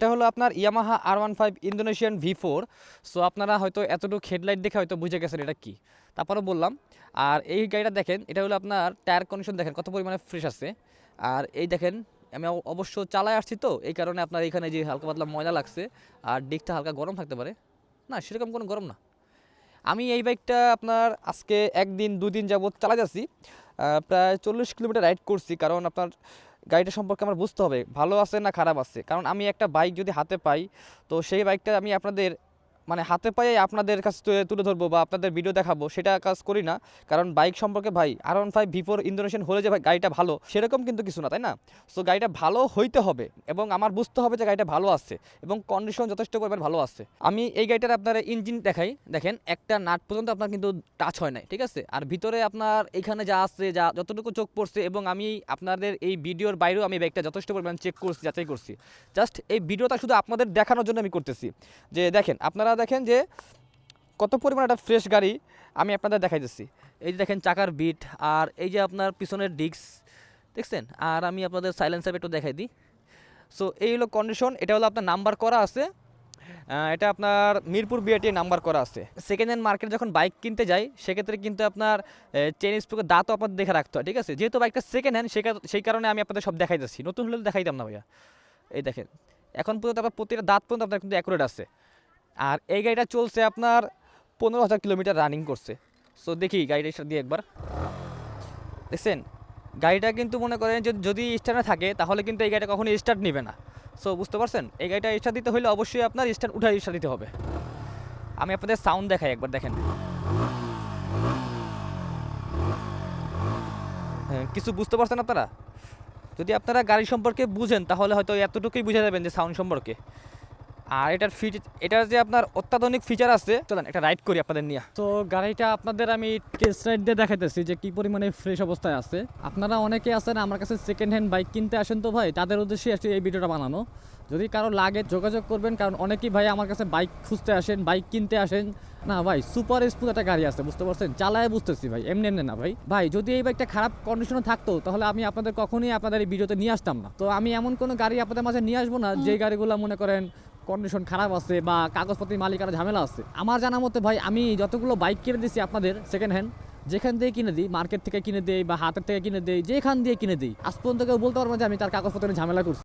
এটা হলো আপনার Yamaha R15 Indonesian V4। So আপনারা হয়তো এতটুকু হেডলাইট দেখে হয়তো বুঝে গেছেন এটা কি। তারপরে বললাম, আর এই গাড়িটা দেখেন, এটা হলো আপনার টায়ার কন্ডিশন দেখেন কত পরিমাণে ফ্রেশ আছে। আর এই দেখেন, আমি অবশ্য চালায় আসছি তো এই কারণে আপনার এখানে যে হালকা পাতলা ময়লা লাগছে, আর ডিকটা হালকা গরম থাকতে পারে। না, সেরকম কোনো গরম না। আমি এই বাইকটা আপনার আজকে একদিন দুদিন যাবত চালা যাচ্ছি, প্রায় 40 কিলোমিটার রাইড করছি। কারণ আপনার গাড়িটা সম্পর্কে আমার বুঝতে হবে ভালো আছে না খারাপ আছে। কারণ আমি একটা বাইক যদি হাতে পাই, তো সেই বাইকটা আমি আপনাদের মানে হাতে পায়ে আপনাদের কাছে তুলে ধরবো বা আপনাদের ভিডিও দেখাবো, সেটা কাজ করি না। কারণ বাইক সম্পর্কে ভাই R15 V4 ইন্দোনেশিয়ান হলে যে ভাই গাড়িটা ভালো সেরকম কিন্তু কিছু না, তাই না? সো গাড়িটা ভালো হইতে হবে এবং আমার বুঝতে হবে যে গাড়িটা ভালো আছে এবং কন্ডিশন যথেষ্ট পরিমাণ ভালো আছে। আমি এই গাড়িটার আপনার ইঞ্জিন দেখাই, দেখেন একটা নাট পর্যন্ত আপনার কিন্তু টাচ হয় নাই, ঠিক আছে? আর ভিতরে আপনার এখানে যা আছে, যা যতটুকু চোখ পড়ছে, এবং আমি আপনাদের এই ভিডিওর বাইরেও আমি বাইকটা যথেষ্ট পরিমাণ চেক করছি, যাচাই করছি। জাস্ট এই ভিডিওটা শুধু আপনাদের দেখানোর জন্য আমি করতেছি যে দেখেন, আপনারা দেখেন যে কত পরিমাণ একটা ফ্রেশ গাড়ি আমি আপনাদের দেখাইতেছি। এই যে দেখেন চাকার বিট, আর এই যে আপনার পিছনের ডিস্ক দেখছেন। আর আমি আপনাদের সাইলেন্সার একটু দেখাই দিই। সো এই হলো কন্ডিশন। এটা হলো আপনার নাম্বার করা আছে, এটা আপনার মিরপুর বিআরটি নাম্বার করা আছে। সেকেন্ড হ্যান্ড মার্কেটে যখন বাইক কিনতে যাই সেক্ষেত্রে কিন্তু আপনার চেন স্প্রোকের দাঁতও আপনার দেখে রাখতে হয়, ঠিক আছে? যেহেতু বাইকটা সেকেন্ড হ্যান্ড, সেই কারণে আমি আপনাদের সব দেখাইতেছি, নতুন হলে দেখাইতাম না ভাইয়া। এই দেখেন, এখন পর্যন্ত আপনার প্রতিটা দাঁত পর্যন্ত আপনার কিন্তু অ্যাকুরেট আছে। আর এই গাড়িটা চলছে আপনার 15,000 কিলোমিটার রানিং করছে। সো দেখি গাড়িটা দিয়ে একবার দেখছেন, গাড়িটা কিন্তু মনে করেন যে যদি স্টার্টে থাকে তাহলে কিন্তু এই গাড়িটা কখনোই স্টার্ট নেবে না। সো বুঝতে পারছেন, এই গাড়িটা স্টার্ট দিতে হলে অবশ্যই আপনার স্টার্ট দিতে হবে। আমি আপনাদের সাউন্ড দেখাই একবার, দেখেন। হ্যাঁ, কিছু বুঝতে পারছেন আপনারা? যদি আপনারা গাড়ি সম্পর্কে বুঝেন তাহলে হয়তো এতটুকুই বুঝে যাবেন যে সাউন্ড সম্পর্কে। আর এটার যে আপনার অত্যাধুনিক ফিচার আছে, চলেন একটা রাইড করি আপনাদের নিয়ে। তো গাড়িটা আপনাদের আমি টেস্ট রাইড দিয়ে দেখাইতেছি যে কি পরিমাণে ফ্রেশ অবস্থায় আছে। আপনারা অনেকে আছেন আমার কাছে সেকেন্ড হ্যান্ড বাইক কিনতে আসেন, তো ভাই তাদের উদ্দেশ্যে আসলে এই ভিডিওটা বানানো। যদি কারো লাগে যোগাযোগ করবেন, কারণ অনেকেই ভাই আমার কাছে বাইক খুঁজতে আসেন, বাইক কিনতে আসেন। না ভাই, সুপার স্মুথ একটা গাড়ি আছে, বুঝতে পারছেন? চালায় বুঝতেছি ভাই, এমনি এমনি না ভাই। ভাই যদি এই বাইকটা খারাপ কন্ডিশনে থাকতো তাহলে আমি আপনাদের কখনোই আপনাদের এই ভিডিওতে নিয়ে আসতাম না। তো আমি এমন কোনো গাড়ি আপনাদের মাঝে নিয়ে আসবো না যে গাড়িগুলো মনে করেন কন্ডিশন খারাপ আছে বা কাগজপত্রের মালিকানা ঝামেলা আছে। আমার জানা মতে ভাই আমি যতগুলো বাইক কিনে দিছি আপনাদের সেকেন্ড হ্যান্ড, যেখান থেকে কিনে দিই, মার্কেট থেকে কিনে দিই বা হাতের থেকে কিনে দিই, যেখান দিয়ে কিনে দিই, আজ পর্যন্ত কেউ বলতে পারবো যে আমি তার কাগজপত্রের ঝামেলা করছি।